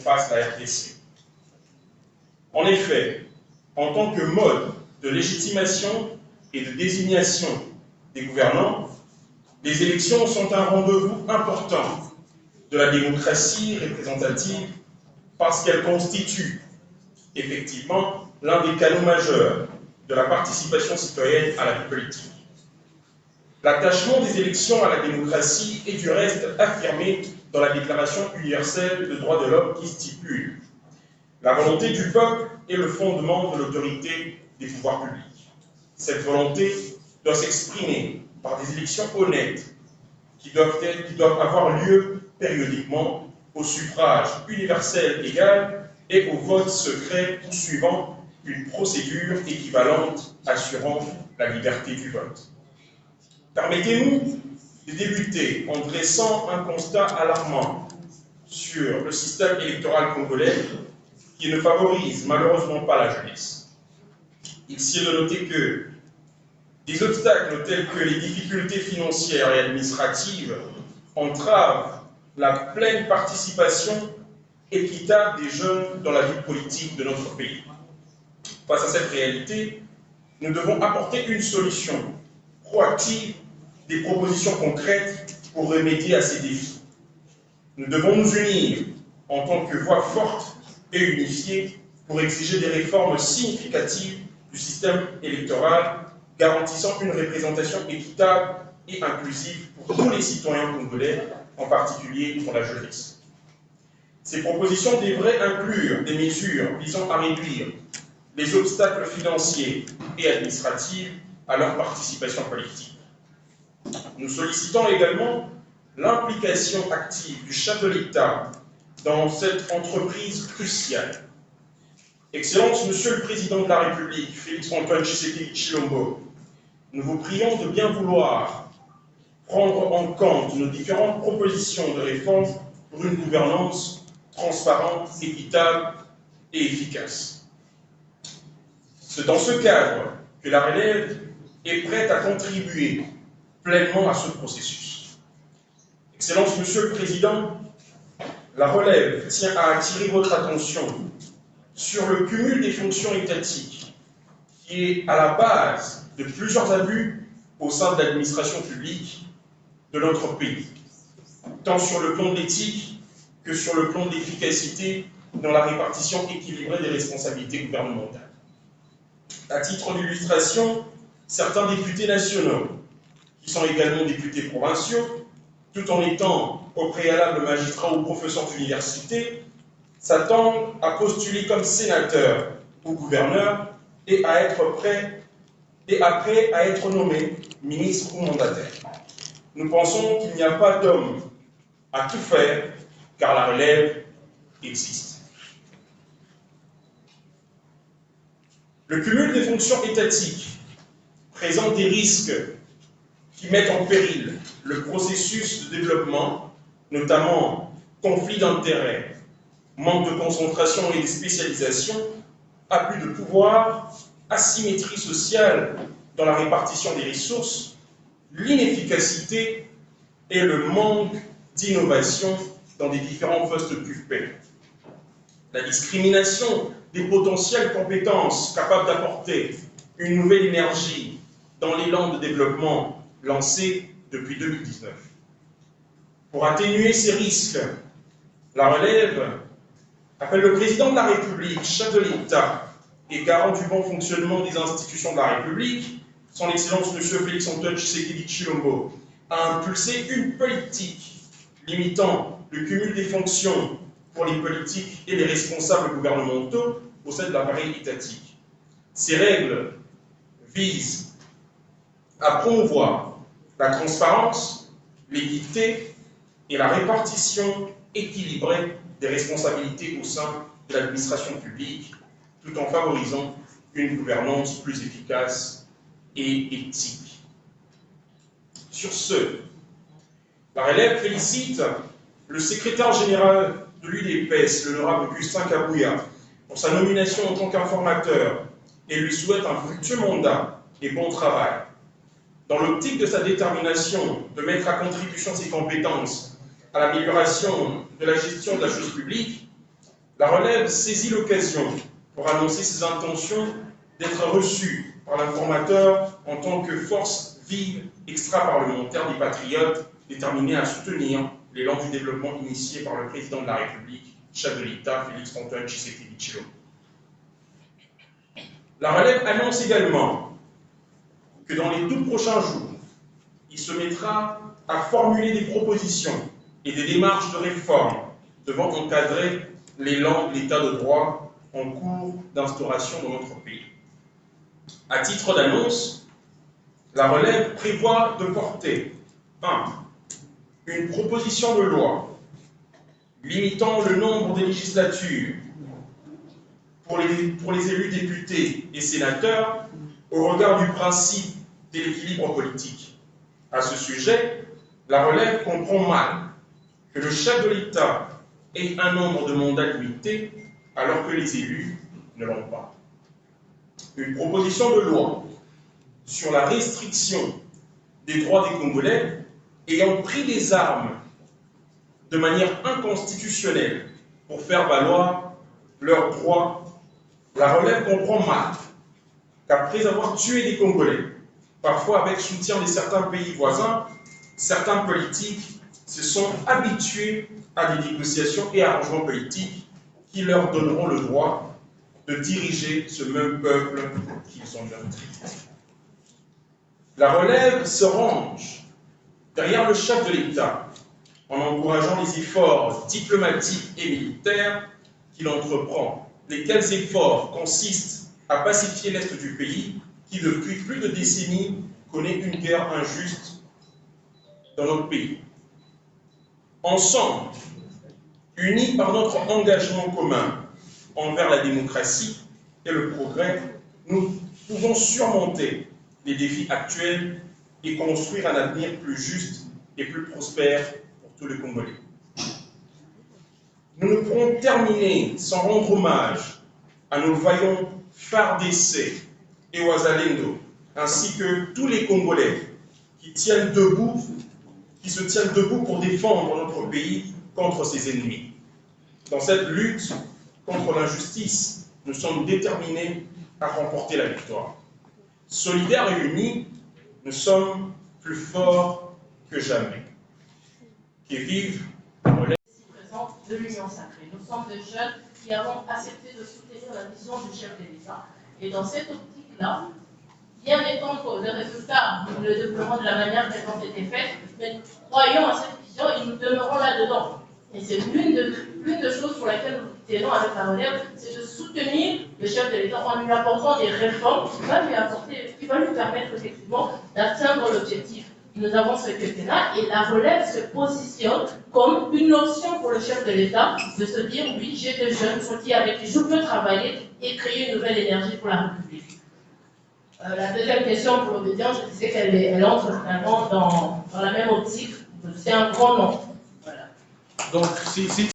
fasse la RDC. En effet, en tant que mode de légitimation et de désignation des gouvernants, les élections sont un rendez-vous important de la démocratie représentative parce qu'elles constituent effectivement l'un des canaux majeurs de la participation citoyenne à la vie politique. L'attachement des élections à la démocratie est du reste affirmé dans la Déclaration universelle des droits de l'homme qui stipule « La volonté du peuple est le fondement de l'autorité des pouvoirs publics. Cette volonté doit s'exprimer par des élections honnêtes qui doivent avoir lieu périodiquement au suffrage universel égal et au vote secret suivant une procédure équivalente assurant la liberté du vote. » Permettez-nous de débuter en dressant un constat alarmant sur le système électoral congolais qui ne favorise malheureusement pas la jeunesse. Il s'y est de noter que des obstacles tels que les difficultés financières et administratives entravent la pleine participation équitable des jeunes dans la vie politique de notre pays. Face à cette réalité, nous devons apporter une solution proactive, des propositions concrètes pour remédier à ces défis. Nous devons nous unir en tant que voix forte et unifiée pour exiger des réformes significatives du système électoral garantissant une représentation équitable et inclusive pour tous les citoyens congolais, en particulier pour la jeunesse. Ces propositions devraient inclure des mesures visant à réduire les obstacles financiers et administratifs à leur participation politique. Nous sollicitons également l'implication active du chef de l'État dans cette entreprise cruciale. Excellence, Monsieur le Président de la République, Félix-Antoine Tshisekedi Tshilombo, nous vous prions de bien vouloir prendre en compte nos différentes propositions de réforme pour une gouvernance transparente, équitable et efficace. C'est dans ce cadre que la relève est prête à contribuer pleinement à ce processus. Excellence, Monsieur le Président, la relève tient à attirer votre attention sur le cumul des fonctions étatiques qui est à la base de plusieurs abus au sein de l'administration publique de notre pays, tant sur le plan de l'éthique que sur le plan de l'efficacité dans la répartition équilibrée des responsabilités gouvernementales. À titre d'illustration, certains députés nationaux, qui sont également députés provinciaux, tout en étant au préalable magistrats ou professeurs d'université, s'attendent à postuler comme sénateurs ou gouverneurs et à être prêts et après à être nommés ministres ou mandataires. Nous pensons qu'il n'y a pas d'homme à tout faire, car la relève existe. Le cumul des fonctions étatiques présente des risques qui mettent en péril le processus de développement, notamment conflit d'intérêts, manque de concentration et de spécialisation, abus de pouvoir, asymétrie sociale dans la répartition des ressources, l'inefficacité et le manque d'innovation dans des différents postes occupés. La discrimination des potentielles compétences capables d'apporter une nouvelle énergie dans l'élan de développement lancé depuis 2019. Pour atténuer ces risques, la relève appelle le président de la République, chef de l'État et garant du bon fonctionnement des institutions de la République, son Excellence M. Félix-Antoine Tshisekedi Tshilombo, à impulser une politique limitant le cumul des fonctions pour les politiques et les responsables gouvernementaux au sein de l'appareil étatique. Ces règles visent à promouvoir la transparence, l'équité et la répartition équilibrée des responsabilités au sein de l'administration publique, tout en favorisant une gouvernance plus efficace et éthique. Sur ce, la relève félicite le secrétaire général de l'UDPS, l'honorable Augustin Kabouya, pour sa nomination en tant qu'informateur et lui souhaite un fructueux mandat et bon travail. Dans l'optique de sa détermination de mettre à contribution ses compétences à l'amélioration de la gestion de la chose publique, La relève saisit l'occasion pour annoncer ses intentions d'être reçue par l'informateur en tant que force vive extra-parlementaire des patriotes déterminés à soutenir l'élan du développement initié par le président de la République, chef de l'État, Félix-Antoine Tshisekedi Tshilombo. La relève annonce également que dans les tout prochains jours, il se mettra à formuler des propositions et des démarches de réforme devant encadrer l'élan de l'état de droit en cours d'instauration dans notre pays. À titre d'annonce, la relève prévoit de porter 1. Une proposition de loi limitant le nombre des législatures pour les élus députés et sénateurs au regard du principe de l'équilibre politique. À ce sujet, la relève comprend mal que le chef de l'État ait un nombre de mandats limité alors que les élus ne l'ont pas. Une proposition de loi sur la restriction des droits des Congolais ayant pris des armes de manière inconstitutionnelle pour faire valoir leurs droits. La relève comprend mal qu'après avoir tué des Congolais, parfois avec soutien de certains pays voisins, certains politiques se sont habitués à des négociations et arrangements politiques qui leur donneront le droit de diriger ce même peuple qu'ils ont meurtri. La relève se range derrière le chef de l'État en encourageant les efforts diplomatiques et militaires qu'il entreprend, lesquels efforts consistent à pacifier l'Est du pays qui, depuis plus de décennies, connaît une guerre injuste dans notre pays. Ensemble, unis par notre engagement commun envers la démocratie et le progrès, nous pouvons surmonter les défis actuels et construire un avenir plus juste et plus prospère pour tous les Congolais. Nous ne pourrons terminer sans rendre hommage à nos vaillants FARDC et Ouazalendo, ainsi que tous les Congolais qui se tiennent debout pour défendre notre pays contre ses ennemis. Dans cette lutte contre l'injustice, nous sommes déterminés à remporter la victoire. Solidaires et unis, nous sommes plus forts que jamais. Qui vive de l'Union sacrée. Nous sommes des jeunes qui avons accepté de soutenir la vision du chef de l'État. Et dans cette optique-là, bien étant les résultats, nous le développement de la manière dont ont été faits, mais nous croyons à cette vision et nous demeurons là-dedans. Et c'est l'une des choses pour laquelle nous tenons avec la relève, c'est de soutenir le chef de l'État en lui apportant des réformes qui vont lui permettre effectivement d'atteindre l'objectif. Nous avons ce quinquennat et la relève se positionne comme une option pour le chef de l'État de se dire oui, j'ai des jeunes qui avec qui je peux travailler et créer une nouvelle énergie pour la République. La deuxième question pour l'obédience, je disais qu'elle entre vraiment dans la même optique. C'est un grand nom. Voilà. Donc, si